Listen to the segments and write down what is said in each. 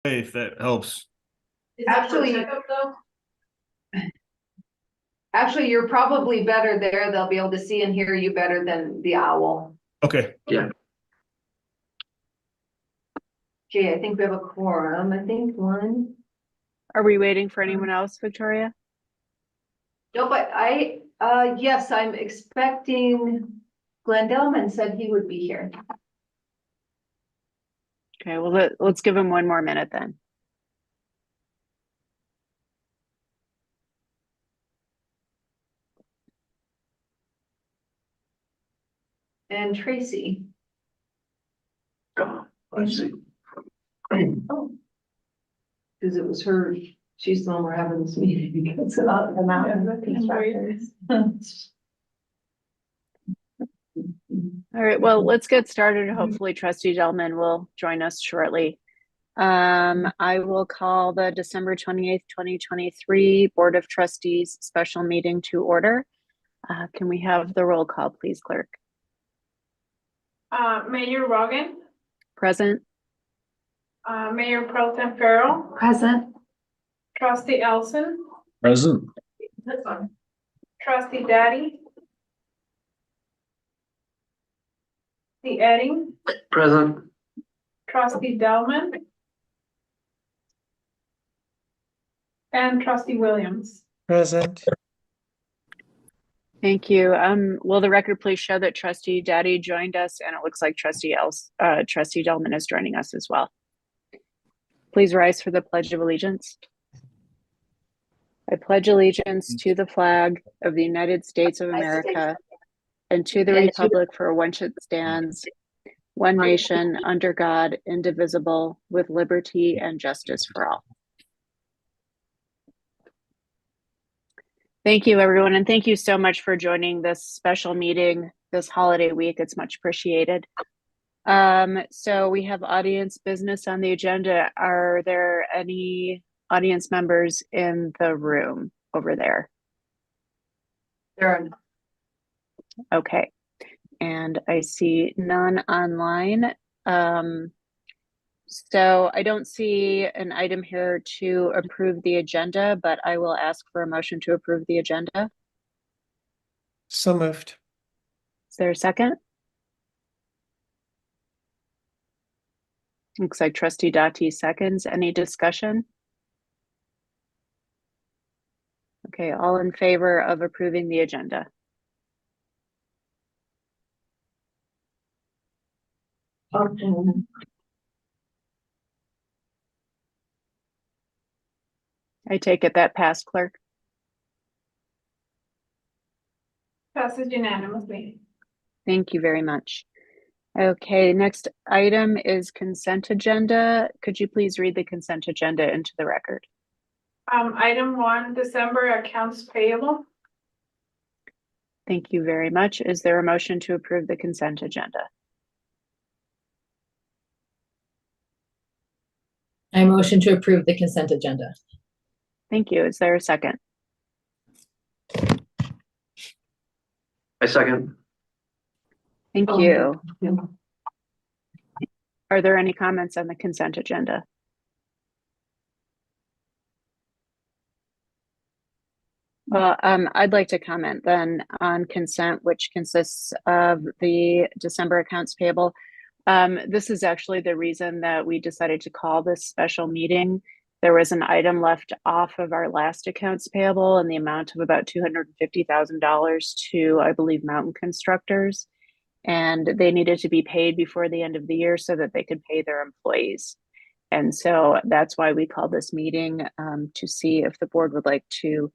if that helps. Is that for a Actually- checkup though? Actually, you're probably better there. They'll be able to see and hear you better than the owl. Okay. Okay, I think we have a quorum. I think one. Are we waiting for anyone else, Victoria? No, but yes, I'm expecting Glenn Delman said he would be here. Okay, well, let's give him one more minute then. And Tracy. I see. Oh. Because it was her, she's the one we're having this meeting because of the mountain constructors. All right, well, let's get started. Hopefully Trustee Delman will join us shortly. I will call the December 28th, 2023 Board of Trustees special meeting to order. Can we have the roll call, please, clerk? Mayor Rogan, Present? Mayor Pro Tem Farrell, Present. Trustee Elson, Present. Trustee Daddy. The Edding, Present. Trustee Delman. And Trustee Williams. Present. Thank you. Will the record please show that Trustee Daddy joined us, and it looks like Trustee Delman is joining us as well. Please rise for the Pledge of Allegiance. I pledge allegiance to the flag of the United States of America and to the republic for which it stands, one nation under God, indivisible, with liberty and justice for all. Thank you, everyone, and thank you so much for joining this special meeting this holiday week. It's much appreciated. So we have audience business on the agenda. Are there any audience members in the room over there? There are Okay, and I see none online. So I don't see an item here to approve the agenda, but I will ask for a motion to approve the agenda. So moved. Is there a second? Looks like Trustee Dati seconds. Any discussion? Okay, all in favor of approving the agenda? okay. I take it that passed, clerk. Passes unanimously. Thank you very much. Okay, next item is consent agenda. Could you please read the consent agenda into the record? Item 1, December accounts payable. Thank you very much. Is there a motion to approve the consent agenda? I motion to approve the consent agenda. Thank you. Is there a second? I second. Thank Oh, you. yeah. Are there any comments on the consent agenda? Well, I'd like to comment then on consent, which consists of the December accounts payable. This is actually the reason that we decided to call this special meeting. There was an item left off of our last accounts payable in the amount of about $250,000 to, I believe, Mountain Constructors. And they needed to be paid before the end of the year so that they could pay their employees. And so that's why we called this meeting, to see if the board would like to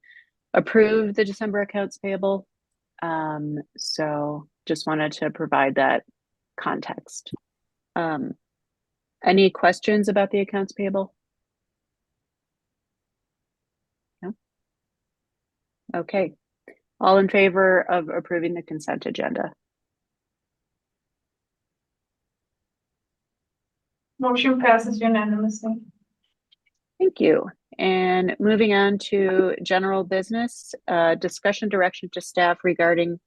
approve the December accounts payable. So just wanted to provide that context. Any questions about the accounts payable? No? Okay. All in favor of approving the consent agenda? Motion passes unanimously. Thank you. And moving on to general business, discussion direction to staff regarding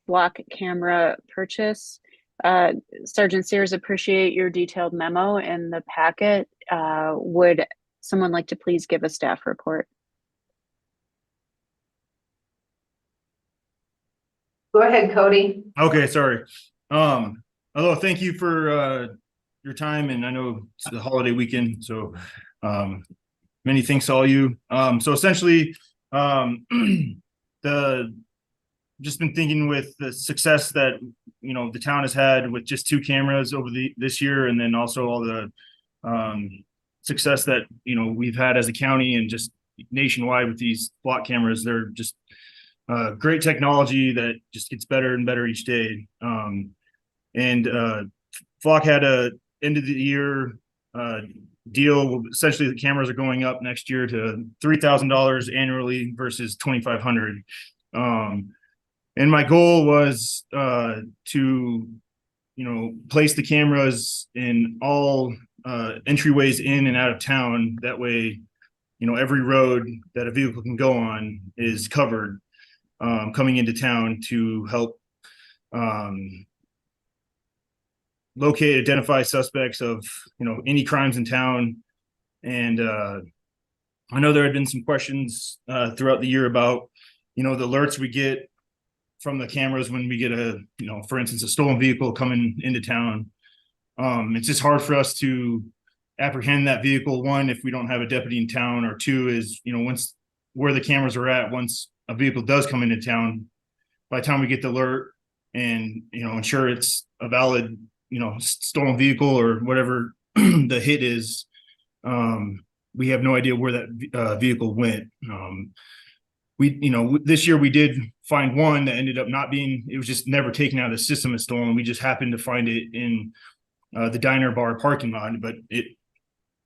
block camera purchase. Sergeant Sears, appreciate your detailed memo in the packet. Would someone like to please give a staff report? Go ahead, Cody. Okay, sorry. Hello, thank you for your time, and I know it's the holiday weekend, so many thanks to all you. So essentially, the just been thinking with the success that the town has had with just 2 cameras over this year, and then also all the success that we've had as a county and just nationwide with these block cameras. They're just great technology that just gets better and better each day. And Flock had a end of the year deal. Essentially, the cameras are going up next year to $3,000 annually versus $2,500. And my goal was to place the cameras in all entryways in and out of town. That way, every road that a vehicle can go on is covered coming into town to help locate, identify suspects of any crimes in town. And I know there had been some questions throughout the year about the alerts we get from the cameras when we get for instance, a stolen vehicle coming into town. It's just hard for us to apprehend that vehicle. One, if we don't have a deputy in town, or two is once where the cameras are at, once a vehicle does come into town, by the time we get the alert and ensure it's a valid stolen vehicle or whatever the hit is, we have no idea where that vehicle went. This year we did find one that ended up not being, it was just never taken out of the system as stolen. We just happened to find it in the diner bar parking lot, but it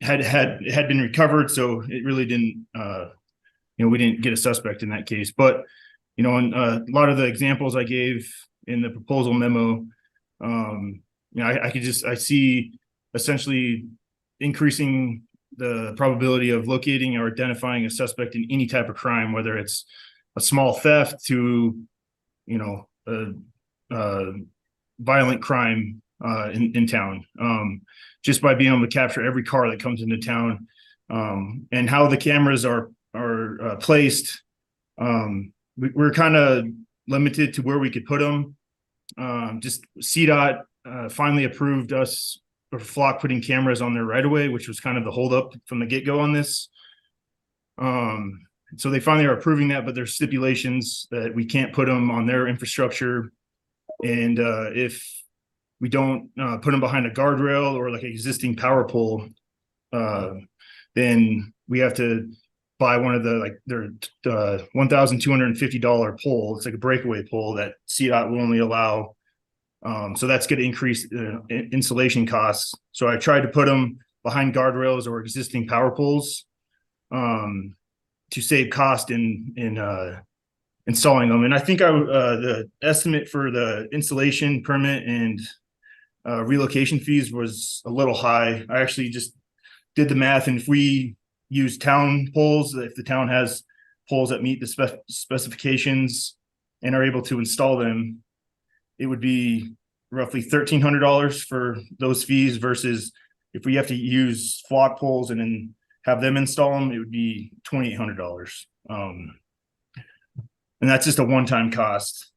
had been recovered, so it really didn't we didn't get a suspect in that case. But in a lot of the examples I gave in the proposal memo, I see essentially increasing the probability of locating or identifying a suspect in any type of crime, whether it's a small theft to a violent crime in town, just by being able to capture every car that comes into town. And how the cameras are placed, we're kind of limited to where we could put them. Just CDOT finally approved us or Flock putting cameras on there right away, which was kind of the holdup from the get-go on this. So they finally are approving that, but there's stipulations that we can't put them on their infrastructure. And if we don't put them behind a guardrail or like an existing power pole, then we have to buy one of their $1,250 pole. It's like a breakaway pole that CDOT will only allow. So that's going to increase installation costs. So I tried to put them behind guardrails or existing power poles to save cost in installing them. And I think the estimate for the installation permit and relocation fees was a little high. I actually just did the math, and if we use town poles, if the town has poles that meet the specifications and are able to install them, it would be roughly $1,300 for those fees, versus if we have to use Flock poles and then have them install them, it would be $2,800. And that's just a one-time cost.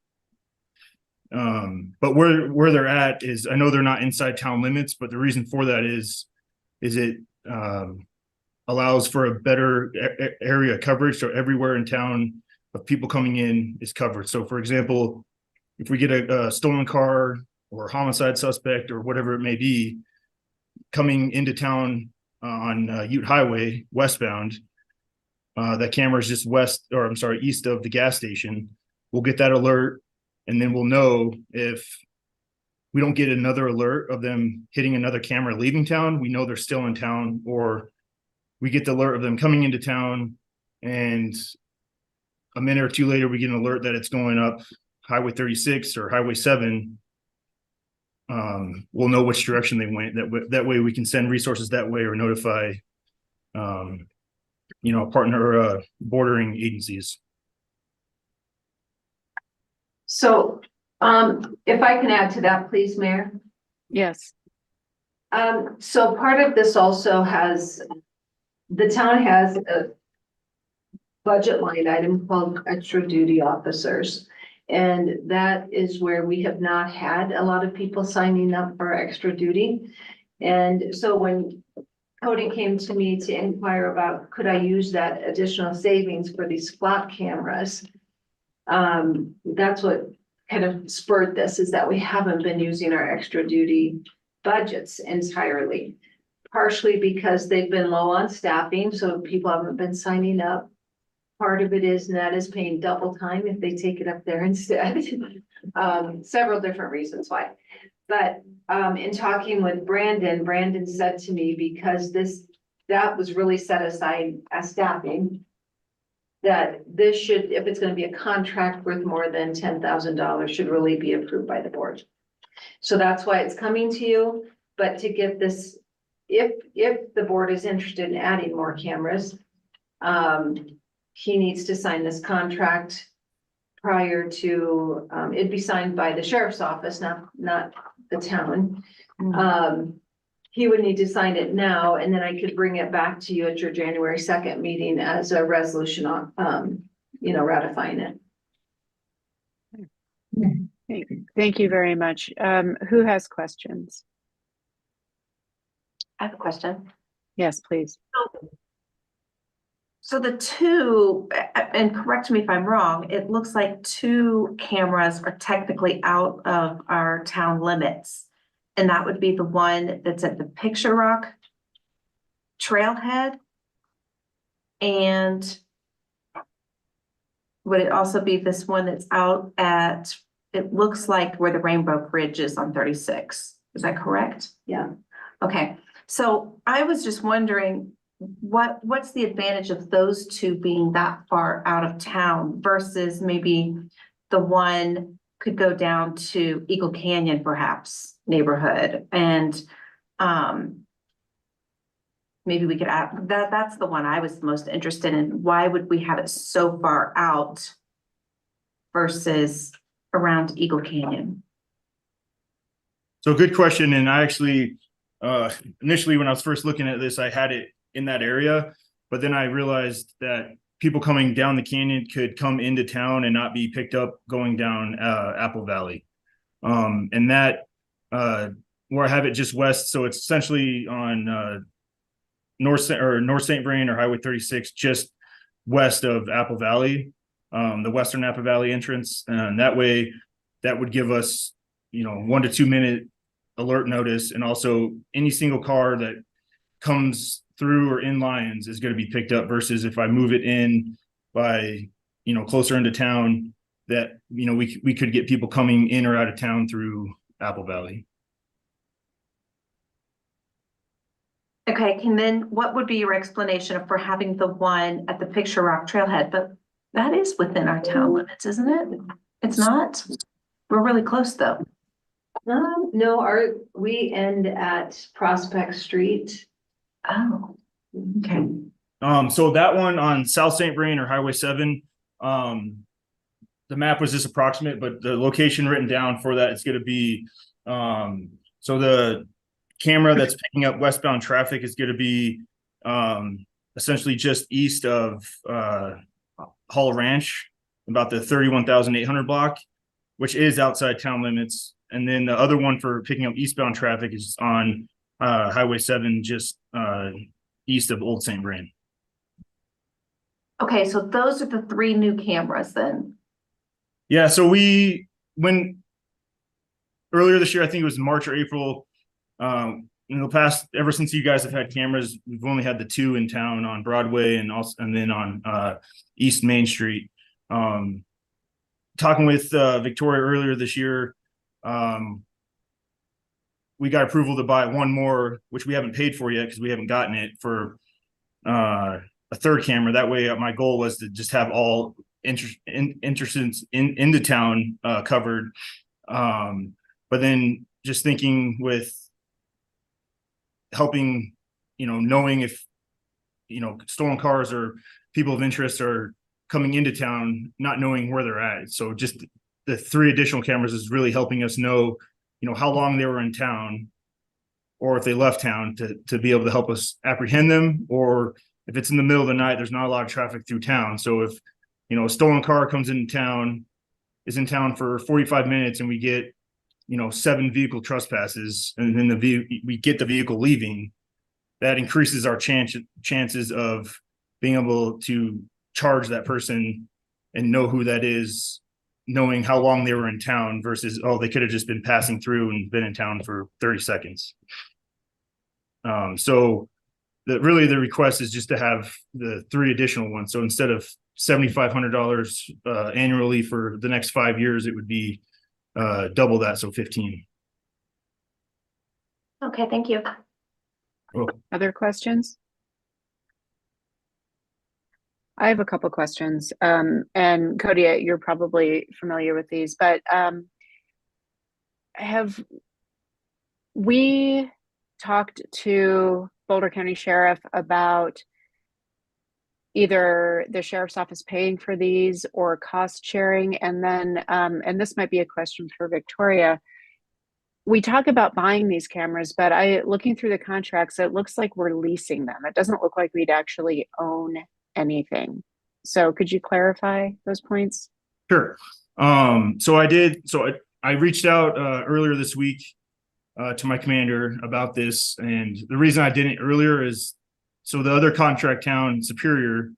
But where they're at is, I know they're not inside town limits, but the reason for that is it allows for a better area coverage. So everywhere in town of people coming in is covered. So for example, if we get a stolen car or homicide suspect or whatever it may be coming into town on Ute Highway westbound, that camera is just east of the gas station. We'll get that alert, and then we'll know if we don't get another alert of them hitting another camera leaving town, we know they're still in town, or we get the alert of them coming into town, and a minute or two later, we get an alert that it's going up Highway 36 or Highway 7. We'll know which direction they went. That way we can send resources that way, or notify, partner bordering agencies. So If I can add to that, please, Mayor. Yes. So part of this also has, the town has a budget line item called extra duty officers. And that is where we have not had a lot of people signing up for extra duty. And so when Cody came to me to inquire about, could I use that additional savings for these flop cameras? That's what kind of spurred this, is that we haven't been using our extra duty budgets entirely. Partially because they've been low on staffing, so people haven't been signing up. Part of it is Nat is paying double time if they take it up there instead. Several different reasons why. But in talking with Brandon said to me, because that was really set aside as staffing, that this should, if it's gonna be a contract worth more than $10,000, should really be approved by the board. So that's why it's coming to you, but to get this, if the board is interested in adding more cameras, he needs to sign this contract prior to, it'd be signed by the sheriff's office, not the town. He would need to sign it now, and then I could bring it back to you at your January 2nd meeting as a resolution on, ratifying it. Thank you very much. Who has questions? I have a question. Yes, please. So the two, and correct me if I'm wrong, it looks like two cameras are technically out of our town limits. And that would be the one that's at the Picture Rock trailhead. And would it also be this one that's out at, it looks like where the Rainbow Bridge is on 36? Is that correct? Yeah. Okay, so I was just wondering, what's the advantage of those two being that far out of town versus maybe the one could go down to Eagle Canyon perhaps neighborhood, and maybe we could add that's the one I was most interested in. Why would we have it so far out versus around Eagle Canyon? So good question. And I actually, initially when I was first looking at this, I had it in that area, but then I realized that people coming down the canyon could come into town and not be picked up going down Apple Valley. And that where I have it just west, so it's essentially on North St. Vrain or Highway 36, just west of Apple Valley, the western Apple Valley entrance, and that way that would give us 1 to 2 minute alert notice, and also any single car that comes through or in Lyons is going to be picked up, versus if I move it in by closer into town, that we could get people coming in or out of town through Apple Valley. Okay, and then what would be your explanation for having the one at the Picture Rock trailhead? But that is within our town limits, isn't it? It's not. We're really close though. No, we end at Prospect Street. Oh, okay. So that one on South St. Vrain or Highway 7, the map was just approximate, but the location written down for that is going to be, so the camera that's picking up westbound traffic is going to be essentially just east of Hall Ranch, about the 31,800 block, which is outside town limits. And then the other one for picking up eastbound traffic is on Highway 7, just east of Old St. Vrain. Okay, so those are the three new cameras then. Yeah, so when earlier this year, I think it was March or April, in the past, ever since you guys have had cameras, we've only had the two in town on Broadway and then on East Main Street. Talking with Victoria earlier this year, we got approval to buy one more, which we haven't paid for yet because we haven't gotten it, for a third camera. That way, my goal was to just have all entrances into town covered. But then just thinking with helping, knowing if, stolen cars or people of interest are coming into town, not knowing where they're at. So just the 3 additional cameras is really helping us know, you know, how long they were in town, or if they left town, to be able to help us apprehend them, or if it's in the middle of the night, there's not a lot of traffic through town. So if, you know, a stolen car comes into town, is in town for 45 minutes, and we get, you know, 7 vehicle trespasses, and then we get the vehicle leaving, that increases our chances of being able to charge that person and know who that is, knowing how long they were in town versus, oh, they could have just been passing through and been in town for 30 seconds. So really the request is just to have the 3 additional ones. So instead of $7,500 annually for the next 5 years, it would be double that, so 15. Okay, thank you. Other questions? I have a couple questions. And Cody, you're probably familiar with these, but have we talked to Boulder County Sheriff about either the sheriff's office paying for these or cost sharing? And then, and this might be a question for Victoria, we talk about buying these cameras, but looking through the contracts, it looks like we're leasing them. It doesn't look like we'd actually own anything. So could you clarify those points? Sure. So I reached out earlier this week to my commander about this, and the reason I didn't earlier is, so the other contract town, Superior,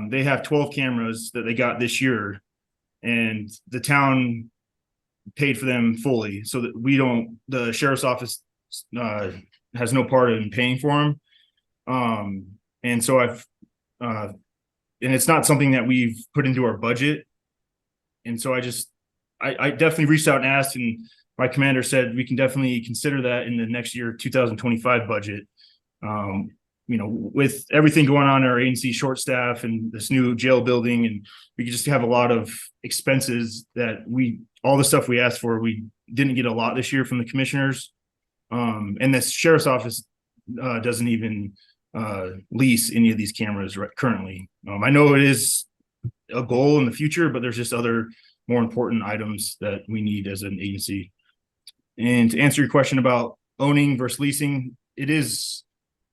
they have 12 cameras that they got this year, and the town paid for them fully, so that the sheriff's office has no part in paying for them. And so and it's not something that we've put into our budget. And so I definitely reached out and asked, and my commander said we can definitely consider that in the next year 2025 budget. You know, with everything going on in our agency, short staff, and this new jail building, and we just have a lot of expenses that all the stuff we asked for, we didn't get a lot this year from the commissioners. And the sheriff's office doesn't even lease any of these cameras currently. I know it is a goal in the future, but there's just other more important items that we need as an agency. And to answer your question about owning versus leasing,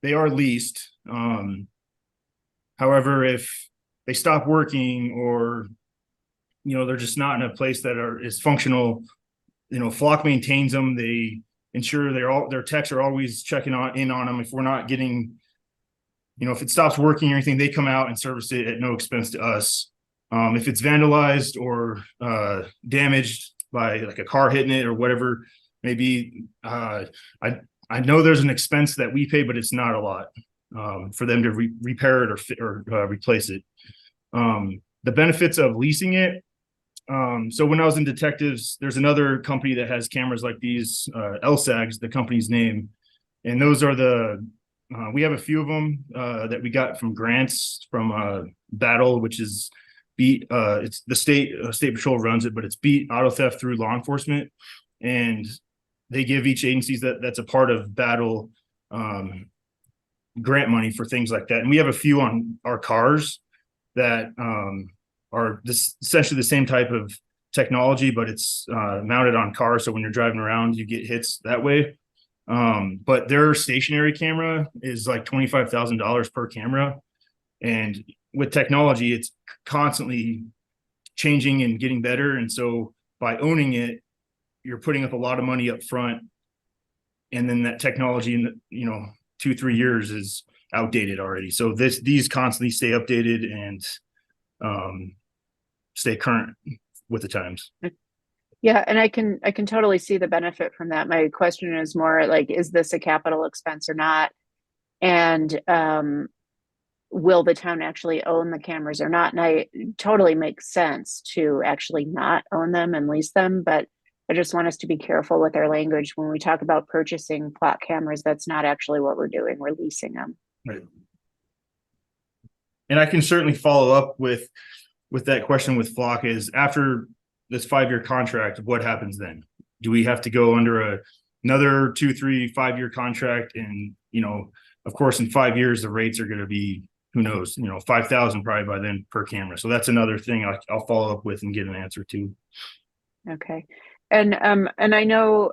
they are leased. However, if they stop working, or, you know, they're just not in a place that is functional, you know, Flock maintains them. They ensure their techs are always checking in on them. If we're not getting, you know, if it stops working or anything, they come out and service it at no expense to us. If it's vandalized or damaged by like a car hitting it or whatever, maybe I know there's an expense that we pay, but it's not a lot for them to repair it or replace it. The benefits of leasing it. So when I was in detectives, there's another company that has cameras like these, LSAGs, the company's name, and those are we have a few of them that we got from grants from Battle, which is beat. It's the state patrol runs it, but it's beat auto theft through law enforcement, and they give each agencies that's a part of Battle grant money for things like that. And we have a few on our cars that are essentially the same type of technology, but it's mounted on cars. So when you're driving around, you get hits that way. But their stationary camera is like $25,000 per camera. And with technology, it's constantly changing and getting better. And so by owning it, you're putting up a lot of money up front. And then that technology in 2-3 years is outdated already. So these constantly stay updated and stay current with the times. Yeah, and I can totally see the benefit from that. My question is more like, is this a capital expense or not? And will the town actually own the cameras or not? And I totally makes sense to actually not own them and lease them, but I just want us to be careful with our language when we talk about purchasing plot cameras. That's not actually what we're doing. We're leasing them. Right. And I can certainly follow up with that question with Flock is, after this 5-year contract, what happens then? Do we have to go under another 2, 3, 5-year contract? And, of course, in 5 years, the rates are going to be, who knows, $5,000 probably by then per camera. So that's another thing I'll follow up with and get an answer to. Okay. And I know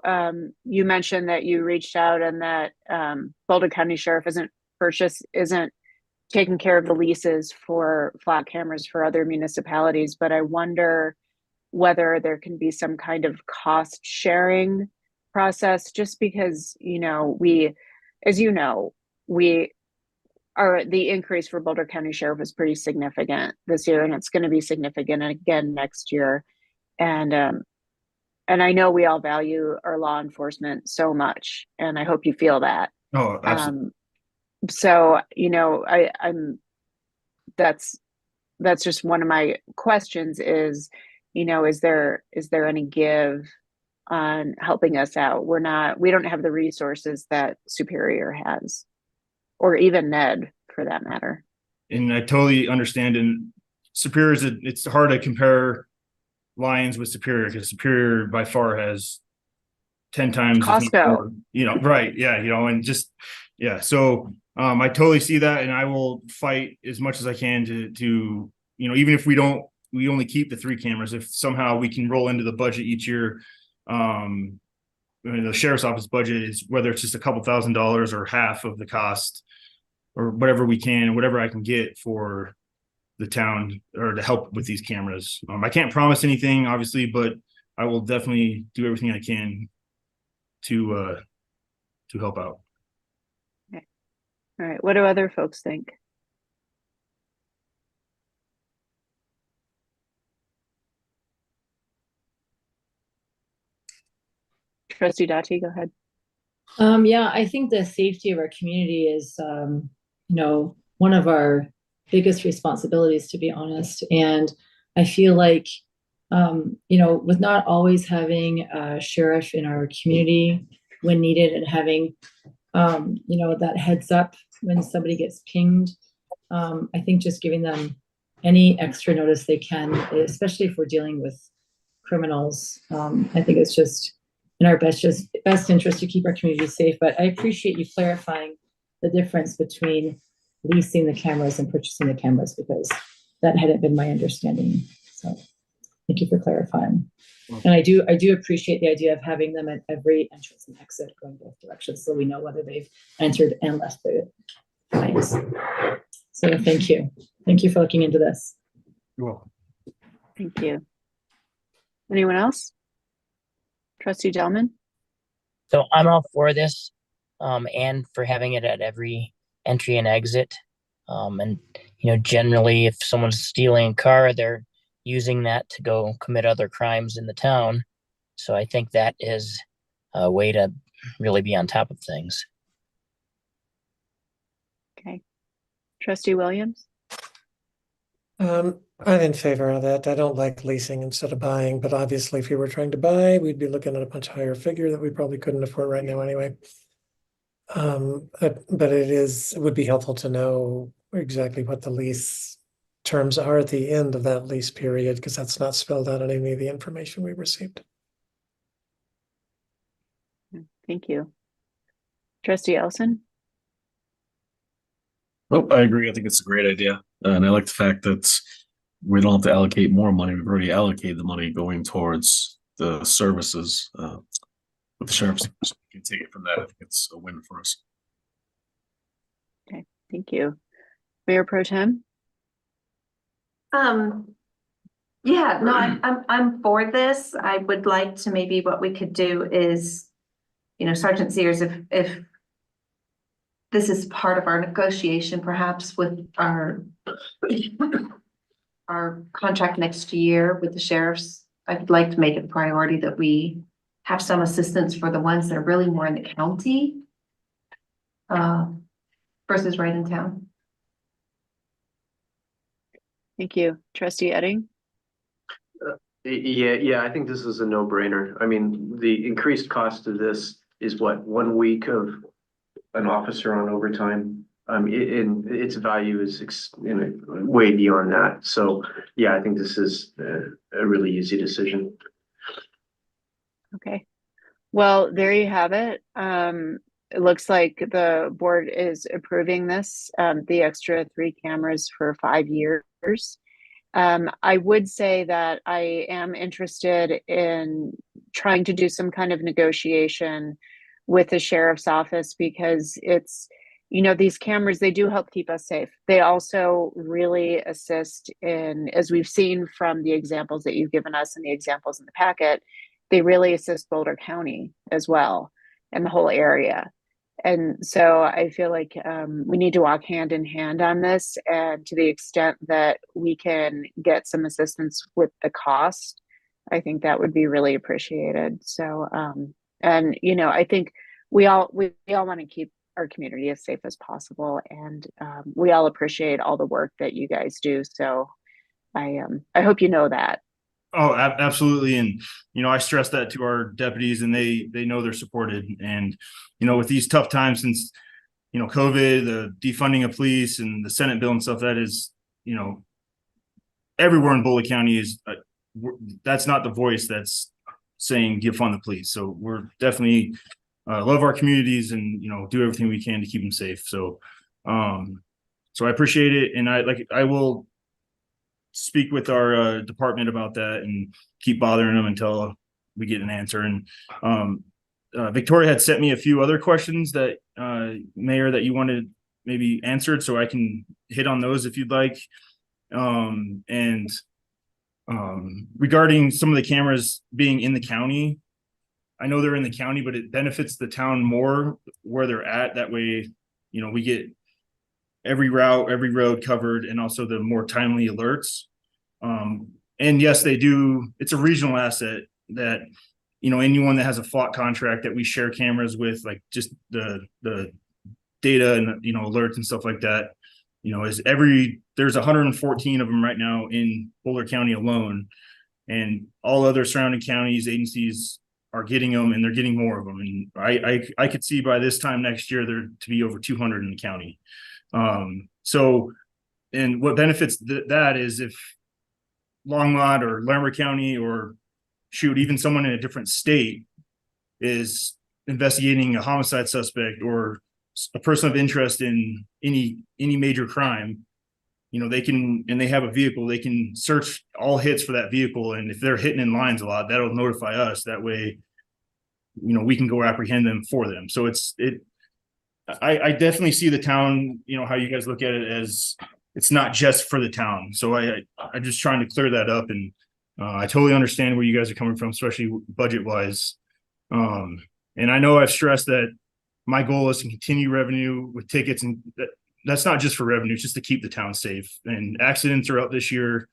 you mentioned that you reached out and that Boulder County Sheriff isn't taking care of the leases for flat cameras for other municipalities, but I wonder whether there can be some kind of cost sharing process, just because, as you know, we the increase for Boulder County Sheriff is pretty significant this year, and it's going to be significant again next year. And I know we all value our law enforcement so much, and I hope you feel that. Oh, absolutely. So, I'm that's just one of my questions is, is there any give on helping us out? We don't have the resources that Superior has, or even Ned for that matter. And I totally understand. And Superior it's hard to compare Lions with Superior because Superior by far has 10 times, if not Costco. more, right. Yeah. And just, yeah. So, I totally see that, and I will fight as much as I can to, even if we only keep the 3 cameras, if somehow we can roll into the budget each year, the sheriff's office budget is, whether it's just a couple $1,000s or half of the cost, or whatever we can, whatever I can get for the town or to help with these cameras. I can't promise anything, obviously, but I will definitely do everything I can to help out. Okay. All right. What do other folks think? Trustee Dottie, go ahead. Yeah, I think the safety of our community is, one of our biggest responsibilities, to be honest. And I feel like, with not always having a sheriff in our community when needed and having, that heads up when somebody gets pinged, I think just giving them any extra notice they can, especially if we're dealing with criminals, I think it's just in our best interest to keep our community safe. But I appreciate you clarifying the difference between leasing the cameras and purchasing the cameras, because that hadn't been my understanding. So thank you for clarifying. And I do appreciate the idea of having them at every entrance and exit going both directions, so we know whether they've entered and left the lines. So thank you. Thank you for looking into this. You're welcome. Thank you. Anyone else? Trustee Delman? So I'm all for this, and for having it at every entry and exit. And generally, if someone's stealing a car, they're using that to go commit other crimes in the town. So I think that is a way to really be on top of things. Okay. Trustee Williams? I'm in favor of that. I don't like leasing instead of buying, but obviously if we were trying to buy, we'd be looking at a much higher figure that we probably couldn't afford right now anyway. But it would be helpful to know exactly what the lease terms are at the end of that lease period, because that's not spelled out in any of the information we received. Thank you. Trustee Elson? Well, I agree. I think it's a great idea. And I like the fact that we don't have to allocate more money. We've already allocated the money going towards the services with the sheriff's. So we can take it from that. I think it's a win for us. Okay, thank you. Mayor Pro Tem? Yeah, no, I'm for this. I would like to, maybe what we could do is, Sergeant Sears, if this is part of our negotiation, perhaps with our contract next year with the sheriffs, I'd like to make it a priority that we have some assistance for the ones that are really more in the county versus right in town. Thank you. Trustee Edding? Yeah, I think this is a no-brainer. I mean, the increased cost of this is what, 1 week of an officer on overtime. Its value is way beyond that. So yeah, I think this is a really easy decision. Okay. Well, there you have it. It looks like the board is approving this, the extra 3 cameras for 5 years. I would say that I am interested in trying to do some kind of negotiation with the sheriff's office because it's, these cameras, they do help keep us safe. They also really assist in, as we've seen from the examples that you've given us and the examples in the packet, they really assist Boulder County as well and the whole area. And so I feel like we need to walk hand in hand on this. And to the extent that we can get some assistance with the cost, I think that would be really appreciated. So, and I think we all want to keep our community as safe as possible, and we all appreciate all the work that you guys do. So, I hope you know that. Oh, absolutely. And, I stress that to our deputies, and they know they're supported. And, with these tough times since, COVID, the defunding of police and the Senate bill and stuff, that is, everywhere in Boulder County is, that's not the voice that's saying defund the police. So we're definitely love our communities and, do everything we can to keep them safe. So, so I appreciate it. And I will speak with our department about that and keep bothering them until we get an answer. And Victoria had sent me a few other questions that Mayor, that you wanted maybe answered, so I can hit on those if you'd like. And regarding some of the cameras being in the county, I know they're in the county, but it benefits the town more where they're at. That way, we get every route, every road covered, and also the more timely alerts. And yes, they do. It's a regional asset that, anyone that has a FOC contract that we share cameras with, like just the data and, alerts and stuff like that, there's 114 of them right now in Boulder County alone, and all other surrounding counties, agencies are getting them, and they're getting more of them. And I could see by this time next year there to be over 200 in the county. So, and what benefits that is if Longmont or Larimer County, or shoot, even someone in a different state is investigating a homicide suspect or a person of interest in any major crime, they can, and they have a vehicle, they can search all hits for that vehicle. And if they're hitting in lines a lot, that'll notify us. That way, we can go apprehend them for them. So I definitely see the town, how you guys look at it, as it's not just for the town. So I'm just trying to clear that up. And I totally understand where you guys are coming from, especially budget wise. And I know I've stressed that my goal is to continue revenue with tickets, and that's not just for revenue, it's just to keep the town safe. And accidents are up this year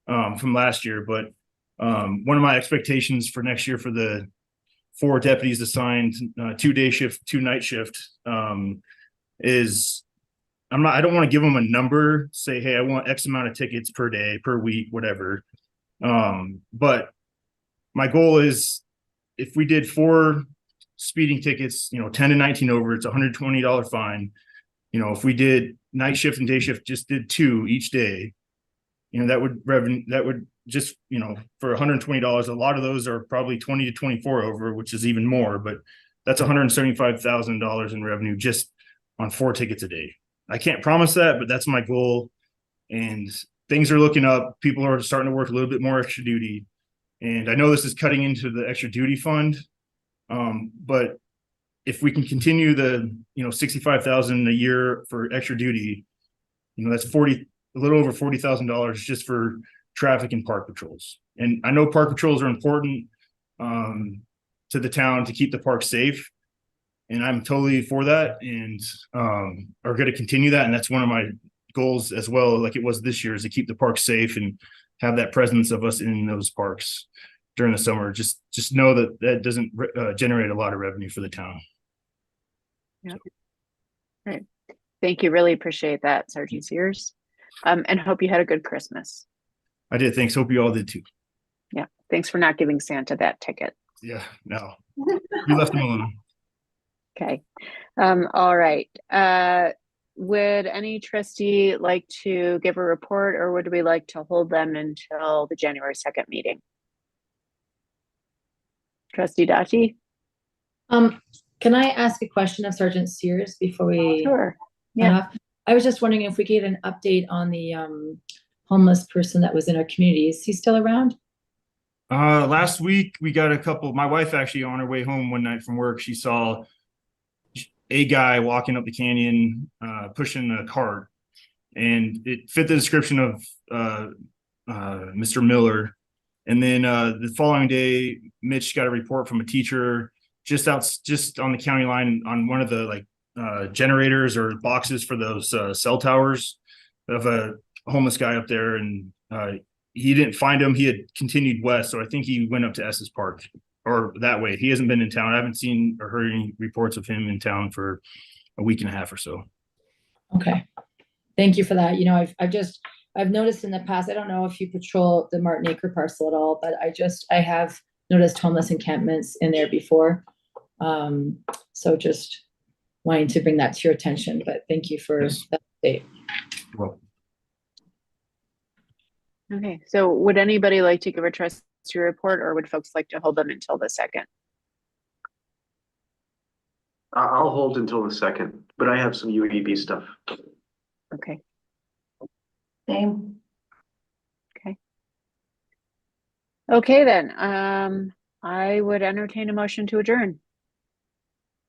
from last year. But one of my expectations for next year for the 4 deputies assigned, 2 day shift, 2 night shift, is I don't want to give them a number, say, hey, I want X amount of tickets per day, per week, whatever. But my goal is, if we did 4 speeding tickets, 10 to 19 over, it's $120 fine. If we did night shift and day shift, just did 2 each day, that would just, for $120, a lot of those are probably 20 to 24 over, which is even more, but that's $175,000 in revenue just on 4 tickets a day. I can't promise that, but that's my goal. And things are looking up. People are starting to work a little bit more extra duty. And I know this is cutting into the extra duty fund. But if we can continue the, 65,000 a year for extra duty, that's a little over $40,000 just for traffic and park patrols. And I know park patrols are important to the town to keep the park safe. And I'm totally for that, and are going to continue that. And that's one of my goals as well, like it was this year, is to keep the park safe and have that presence of us in those parks during the summer. Just know that doesn't generate a lot of revenue for the town. Yeah. Great. Thank you. Really appreciate that, Sergeant Sears. And hope you had a good Christmas. I did. Thanks. Hope you all did too. Yeah. Thanks for not giving Santa that ticket. Yeah, no. You left him alone. Okay. All right. Would any trustee like to give a report, or would we like to hold them until the January 2nd meeting? Trustee Dati? Can I ask a question of Sergeant Sears before we? Sure. Yeah. I was just wondering if we get an update on homeless person that was in our community. Is he still around? Last week we got a couple, my wife actually on her way home one night from work, she saw a guy walking up the canyon, pushing a cart. And it fit the description of, Mr. Miller. And then, the following day, Mitch got a report from a teacher just on the county line on one of the generators or boxes for those, cell towers of a homeless guy up there. And, he didn't find him. He had continued west. So I think he went up to Estes Park or that way. He hasn't been in town. I haven't seen or heard any reports of him in town for a week and a half or so. Okay. Thank you for that. You know, I've noticed in the past, I don't know if you patrol the Martin Acre parcel at all, but I have noticed homeless encampments in there before. So just wanting to bring that to your attention, but thank you for Yes. that update. Well, Okay, so would anybody like to give a trustee report, or would folks like to hold them until the 2nd? I'll hold until the 2nd, but I have some UEB stuff. Okay, Same. okay then, I would entertain a motion to adjourn.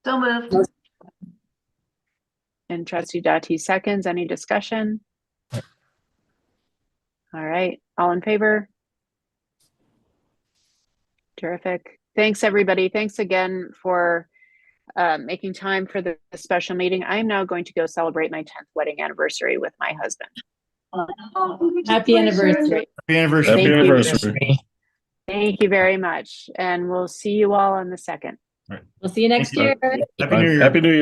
So moved. And trustee Dati seconds. Any discussion? All right, all in favor? Terrific. Thanks, everybody. Thanks again for making time for the special meeting. I'm now going to go celebrate my 10th wedding anniversary with my husband. Happy anniversary. happy anniversary. Thank Happy you. anniversary. Thank you very much. And we'll see you all on the 2nd. We'll see you next Thank you. year. Happy New Year. Happy New Year.